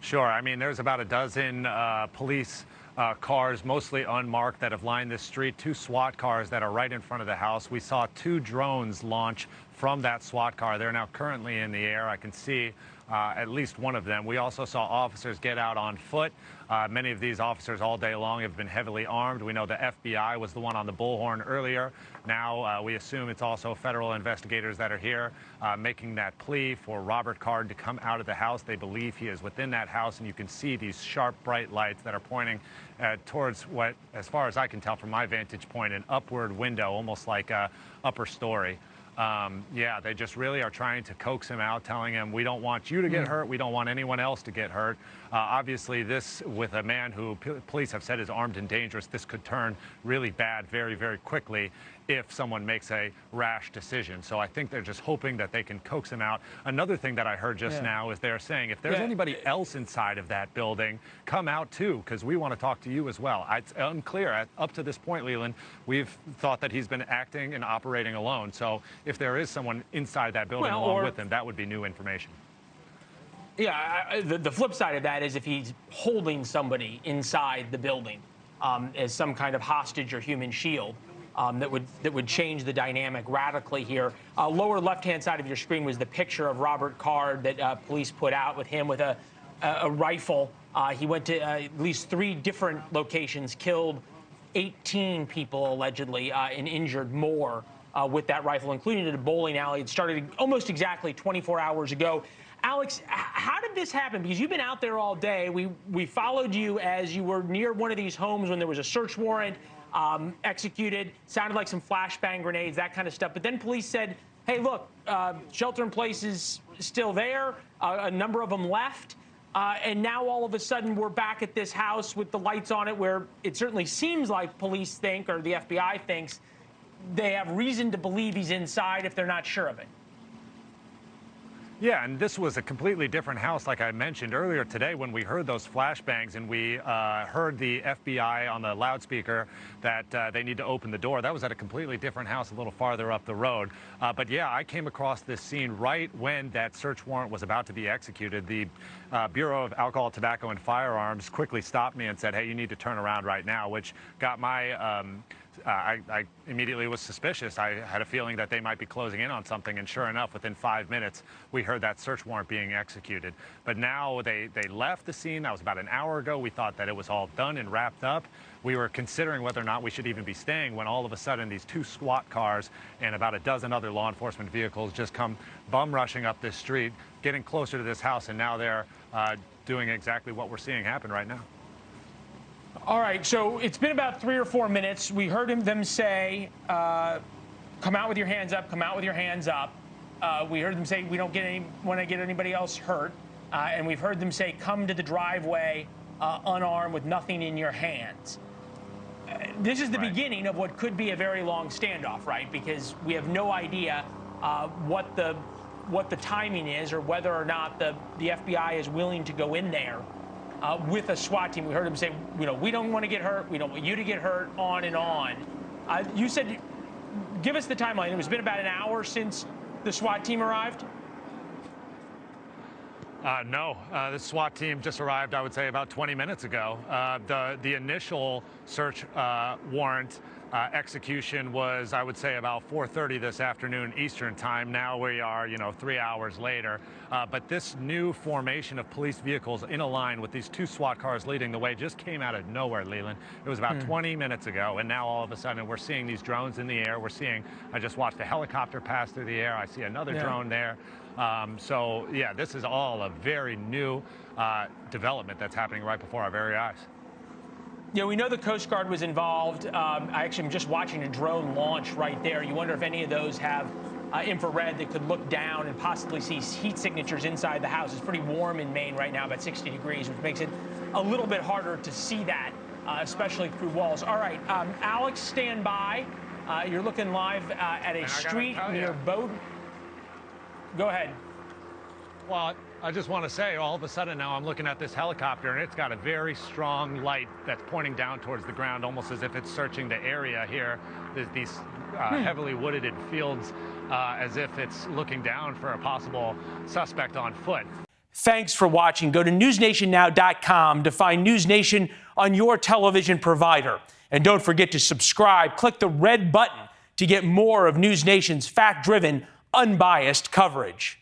Sure. I mean, there's about a dozen police cars, mostly unmarked, that have lined this street. 2 SWAT cars that are right in front of the house. We saw 2 drones launch from that SWAT car. They're now currently in the air. I can see at least one of them. We also saw officers get out on foot. Many of these officers all day long have been heavily armed. We know the FBI was the one on the bullhorn earlier. Now we assume it's also federal investigators that are here making that plea for Robert Card to come out of the house. They believe he is within that house, and you can see these sharp, bright lights that are pointing towards what, as far as I can tell from my vantage point, an upward window, almost like a upper story. Yeah, they just really are trying to coax him out, telling him, we don't want you to get hurt. We don't want anyone else to get hurt. Obviously, this, with a man who police have said is armed and dangerous, this could turn really bad very, very quickly if someone makes a rash decision. So I think they're just hoping that they can coax him out. Another thing that I heard just now is they're saying, if there's anybody else inside of that building, come out too, because we want to talk to you as well. It's unclear. Up to this point, Leland, we've thought that he's been acting and operating alone. So if there is someone inside that building along with him, that would be new information. Yeah, the flip side of that is if he's holding somebody inside the building as some kind of hostage or human shield, that would change the dynamic radically here. Lower left-hand side of your screen was the picture of Robert Card that police put out with him with a rifle. He went to at least 3 different locations, killed 18 people allegedly, and injured more with that rifle, including at a bowling alley. It started almost exactly 24 hours ago. Alex, how did this happen? Because you've been out there all day. We followed you as you were near one of these homes when there was a search warrant executed. Sounded like some flashbang grenades, that kind of stuff. But then police said, hey, look, shelter in place is still there. A number of them left. And now all of a sudden we're back at this house with the lights on it, where it certainly seems like police think, or the FBI thinks, they have reason to believe he's inside if they're not sure of it. Yeah, and this was a completely different house, like I mentioned earlier today, when we heard those flashbangs and we heard the FBI on the loudspeaker that they need to open the door. That was at a completely different house a little farther up the road. But yeah, I came across this scene right when that search warrant was about to be executed. The Bureau of Alcohol, Tobacco, and Firearms quickly stopped me and said, hey, you need to turn around right now, which got my... I immediately was suspicious. I had a feeling that they might be closing in on something, and sure enough, within 5 minutes, we heard that search warrant being executed. But now they left the scene. That was about an hour ago. We thought that it was all done and wrapped up. We were considering whether or not we should even be staying when all of a sudden these 2 SWAT cars and about a dozen other law enforcement vehicles just come bum rushing up this street, getting closer to this house, and now they're doing exactly what we're seeing happen right now. All right, so it's been about 3 or 4 minutes. We heard them say, come out with your hands up, come out with your hands up. We heard them say, we don't want to get anybody else hurt. And we've heard them say, come to the driveway unarmed with nothing in your hands. This is the beginning of what could be a very long standoff, right? Because we have no idea what the timing is, or whether or not the FBI is willing to go in there with a SWAT team. We heard him say, we don't want to get hurt. We don't want you to get hurt, on and on. You said, give us the timeline. It's been about an hour since the SWAT team arrived? No, the SWAT team just arrived, I would say, about 20 minutes ago. The initial search warrant execution was, I would say, about 4:30 this afternoon Eastern time. Now we are, 3 hours later. But this new formation of police vehicles in a line with these 2 SWAT cars leading the way just came out of nowhere, Leland. It was about 20 minutes ago, and now all of a sudden we're seeing these drones in the air. I just watched a helicopter pass through the air. I see another drone there. So, yeah, this is all a very new development that's happening right before our very eyes. Yeah, we know the Coast Guard was involved. I actually am just watching a drone launch right there. You wonder if any of those have infrared that could look down and possibly see heat signatures inside the house. It's pretty warm in Maine right now, about 60 degrees, which makes it a little bit harder to see that, especially through walls. All right, Alex, stand by. You're looking live at a street near Bowdoin. Go ahead. Well, I just want to say, all of a sudden now I'm looking at this helicopter, and it's got a very strong light that's pointing down towards the ground, almost as if it's searching the area here. There's these heavily wooded fields, as if it's looking down for a possible suspect on foot. Thanks for watching. Go to newsnationnow.com to find NewsNation on your television provider. And don't forget to subscribe. Click the red button to get more of NewsNation's fact-driven, unbiased coverage.